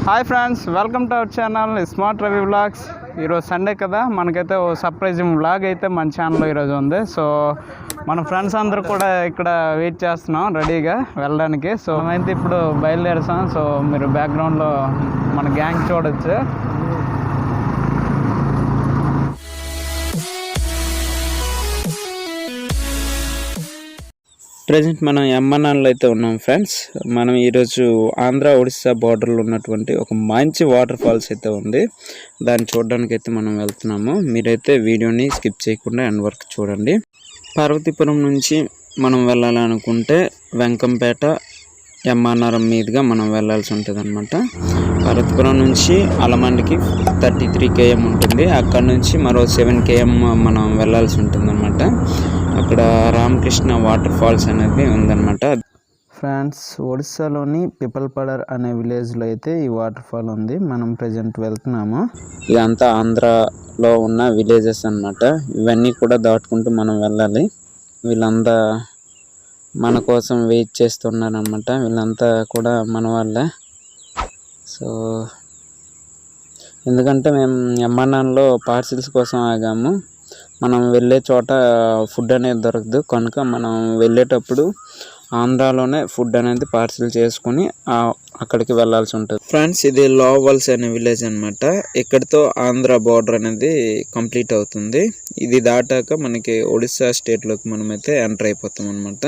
Hi friends, welcome to our channel smart Ravi vlogs. ఈరోజు Sunday కదా, మనకైతే ఓ సర్ప్రైజింగ్ వ్లాగ్ అయితే మన ఛానల్లో ఈరోజు ఉంది. సో మన ఫ్రెండ్స్ అందరూ కూడా ఇక్కడ వెయిట్ చేస్తున్నాం రెడీగా వెళ్ళడానికి. సో మేమైతే ఇప్పుడు బయలుదేరుతాం. సో మీరు బ్యాక్గ్రౌండ్లో మన గ్యాంగ్ చూడొచ్చు. ప్రజెంట్ మనం ఎమ్మనాల్లో అయితే ఉన్నాం ఫ్రెండ్స్. మనం ఈరోజు ఆంధ్ర ఒడిస్సా బార్డర్లో ఉన్నటువంటి ఒక మంచి వాటర్ ఫాల్స్ అయితే ఉంది. దాన్ని చూడడానికి అయితే మనం వెళ్తున్నాము. మీరైతే వీడియోని స్కిప్ చేయకుండా ఎండ్ వరకు చూడండి. పార్వతీపురం నుంచి మనం వెళ్ళాలనుకుంటే వెంకంపేట ఎమ్మానారం మీదుగా మనం వెళ్ళాల్సి ఉంటుంది అనమాట. పార్వతీపురం నుంచి అలమండికి 33 km ఉంటుంది. అక్కడ నుంచి మరో 7 km మనం వెళ్ళాల్సి ఉంటుంది అనమాట. అక్కడ రామకృష్ణ వాటర్ ఫాల్స్ అనేది ఉందన్నమాట. ఫ్రెండ్స్, ఒడిస్సాలోని పిపల్పడర్ అనే విలేజ్లో అయితే ఈ వాటర్ ఫాల్ ఉంది. మనం ప్రజెంట్ వెళ్తున్నాము. ఇదంతా ఆంధ్రాలో ఉన్న విలేజెస్ అన్నమాట. ఇవన్నీ కూడా దాటుకుంటూ మనం వెళ్ళాలి. వీళ్ళంతా మన కోసం వెయిట్ చేస్తున్నారు అనమాట. వీళ్ళంతా కూడా మన వాళ్ళే. సో ఎందుకంటే మేము ఎమ్మానాల్లో పార్సిల్స్ కోసం ఆగాము. మనం వెళ్ళే చోట ఫుడ్ అనేది దొరకదు కనుక మనం వెళ్ళేటప్పుడు ఆంధ్రాలోనే ఫుడ్ అనేది పార్సిల్ చేసుకుని అక్కడికి వెళ్ళాల్సి ఉంటుంది. ఫ్రెండ్స్, ఇది లోవల్స్ అనే విలేజ్ అనమాట. ఇక్కడితో ఆంధ్ర బార్డర్ అనేది కంప్లీట్ అవుతుంది. ఇది దాటాక మనకి ఒడిస్సా స్టేట్లోకి మనమైతే ఎంటర్ అయిపోతాం అనమాట.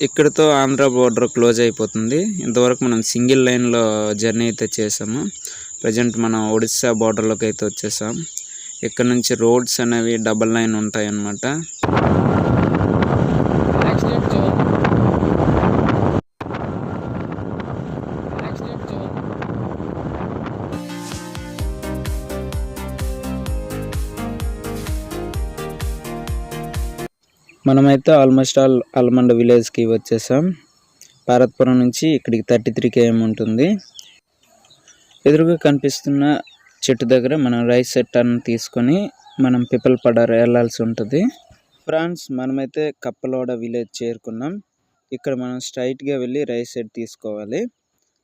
ఇక్కడితో ఆంధ్ర బోర్డర్ క్లోజ్ అయిపోతుంది. ఇంతవరకు మనం సింగిల్ లైన్లో జర్నీ అయితే చేసాము. ప్రజెంట్ మనం ఒడిస్సా బార్డర్లోకి అయితే వచ్చేసాం. ఇక్కడ నుంచి రోడ్స్ అనేవి డబల్ లైన్ ఉంటాయి అన్నమాట. మనమైతే ఆల్మోస్ట్ అల్మండ విలేజ్కి వచ్చేసాం. పార్వతీపురం నుంచి ఇక్కడికి 33 km ఉంటుంది. ఎదురుగా కనిపిస్తున్న చెట్టు దగ్గర మనం రైట్ సైడ్ టర్న్ తీసుకొని మనం పిపల్పడర్ వెళ్ళాల్సి ఉంటుంది. ఫ్రెండ్స్, మనమైతే కప్పలోడ విలేజ్ చేరుకున్నాం. ఇక్కడ మనం స్ట్రైట్గా వెళ్ళి రైట్ సైడ్ తీసుకోవాలి.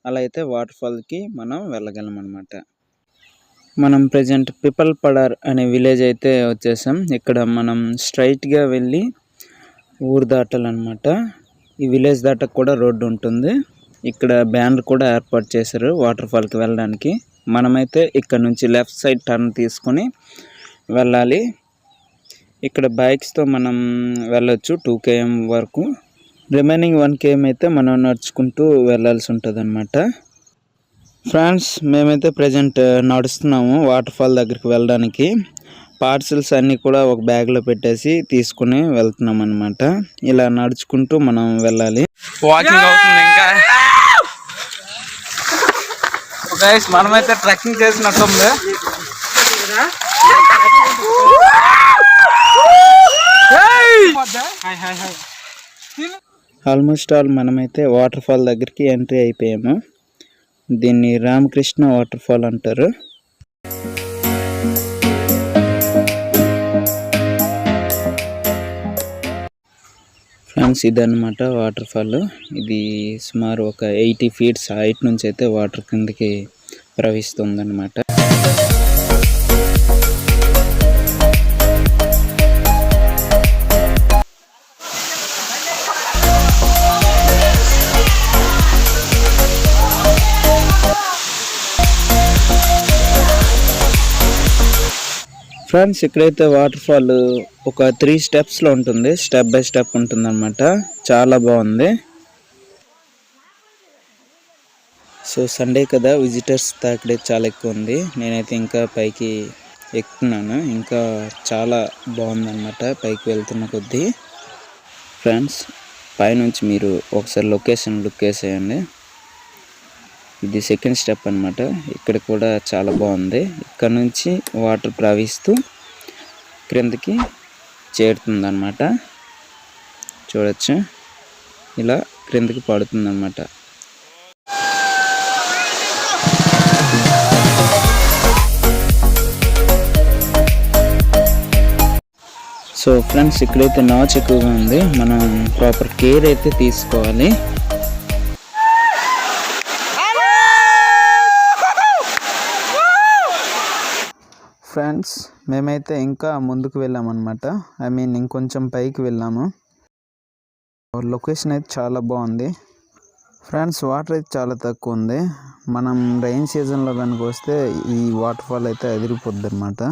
అలా అయితే వాటర్ ఫాల్కి మనం వెళ్ళగలం అన్నమాట. మనం ప్రజెంట్ పిపల్పడర్ అనే విలేజ్ అయితే వచ్చేసాం. ఇక్కడ మనం స్ట్రైట్గా వెళ్ళి ఊరు దాటాలన్నమాట. ఈ విలేజ్ దాటకు కూడా రోడ్డు ఉంటుంది. ఇక్కడ బ్యానర్ కూడా ఏర్పాటు చేశారు వాటర్ ఫాల్కి వెళ్ళడానికి. మనమైతే ఇక్కడ నుంచి లెఫ్ట్ సైడ్ టర్న్ తీసుకొని వెళ్ళాలి. ఇక్కడ బైక్స్తో మనం వెళ్ళొచ్చు 2 km వరకు. రిమైనింగ్ 1 km అయితే మనం నడుచుకుంటూ వెళ్ళాల్సి ఉంటుంది అనమాట. ఫ్రెండ్స్, మేమైతే ప్రజెంట్ నడుస్తున్నాము వాటర్ ఫాల్ దగ్గరికి వెళ్ళడానికి. పార్సిల్స్ అన్నీ కూడా ఒక బ్యాగ్లో పెట్టేసి తీసుకుని వెళ్తున్నాం అనమాట. ఇలా నడుచుకుంటూ మనం వెళ్ళాలి. వాకింగ్ అవుతుంది ఇంకా. గైస్, మనమైతే ట్రెక్కింగ్ చేసినట్టుంది. ఆల్మోస్ట్ మనమైతే వాటర్ ఫాల్ దగ్గరికి ఎంట్రీ అయిపోయాము. దీన్ని రామకృష్ణ వాటర్ ఫాల్ అంటారు. ఫ్రెండ్స్, ఇదన్నమాట వాటర్ ఫాల్. ఇది సుమారు ఒక 80 feet హైట్ నుంచి అయితే వాటర్ కిందకి ప్రవహిస్తుంది అన్నమాట. ఫ్రెండ్స్, ఇక్కడైతే వాటర్ ఫాల్ ఒక 3 స్టెప్స్లో ఉంటుంది. స్టెప్ బై స్టెప్ ఉంటుంది అనమాట. చాలా బాగుంది. సో సండే కదా, విజిటర్స్ తాకిడే చాలా ఎక్కువ ఉంది. నేనైతే ఇంకా పైకి ఎక్కుతున్నాను. ఇంకా చాలా బాగుందన్నమాట పైకి వెళ్తున్న కొద్దీ. ఫ్రెండ్స్, పైనుంచి మీరు ఒకసారి లొకేషన్ లుక్ వేసేయండి. ఇది సెకండ్ స్టెప్ అన్నమాట. ఇక్కడ కూడా చాలా బాగుంది. ఇక్కడ నుంచి వాటర్ ప్రవహిస్తూ క్రిందకి చేరుతుంది అన్నమాట. చూడొచ్చు, ఇలా క్రిందకి పడుతుంది అన్నమాట. సో ఫ్రెండ్స్, ఇక్కడైతే నాచు ఎక్కువగా ఉంది, మనం ప్రాపర్ కేర్ అయితే తీసుకోవాలి. ఫ్రెండ్స్, మేమైతే ఇంకా ముందుకు వెళ్ళామన్నమాట. ఇంకొంచెం పైకి వెళ్ళాము. లొకేషన్ అయితే చాలా బాగుంది. ఫ్రెండ్స్, వాటర్ అయితే చాలా తక్కువ ఉంది. మనం రైన్ సీజన్లో కనుక వస్తే ఈ వాటర్ ఫాల్ అయితే అదిరిపోద్ది అన్నమాట.